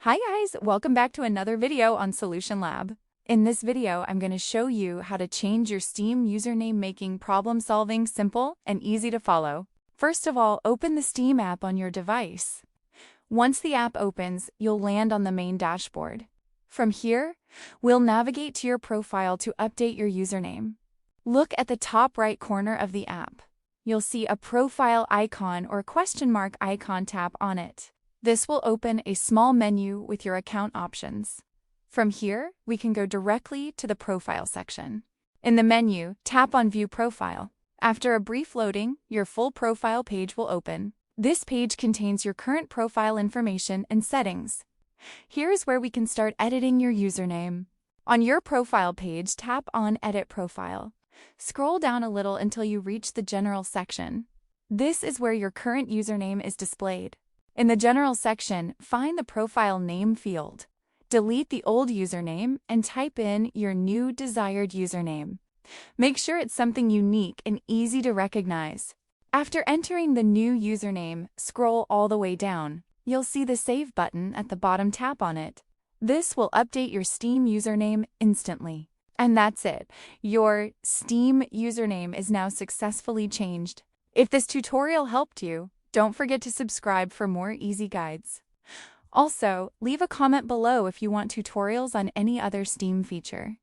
Hi guys, welcome back to another video on Solution Lab. In this video, I'm going to show you how to change your Steam username, making problem solving simple and easy to follow. First of all, open the Steam app on your device. Once the app opens, you'll land on the main dashboard. From here, we'll navigate to your profile to update your username. Look at the top right corner of the app. You'll see a profile icon or question mark icon. Tap on it. This will open a small menu with your account options. From here, we can go directly to the profile section. In the menu, tap on View Profile. After a brief loading, your full profile page will open. This page contains your current profile information and settings. Here's where we can start editing your username. On your profile page, tap on Edit Profile. Scroll down a little until you reach the General section. This is where your current username is displayed. In the General section, find the Profile Name field. Delete the old username and type in your new desired username. Make sure it's something unique and easy to recognize. After entering the new username, scroll all the way down. You'll see the Save button at the bottom. Tap on it. This will update your Steam username instantly. And that's it. Your Steam username is now successfully changed. If this tutorial helped you, don't forget to subscribe for more easy guides. Also, leave a comment below if you want tutorials on any other Steam feature.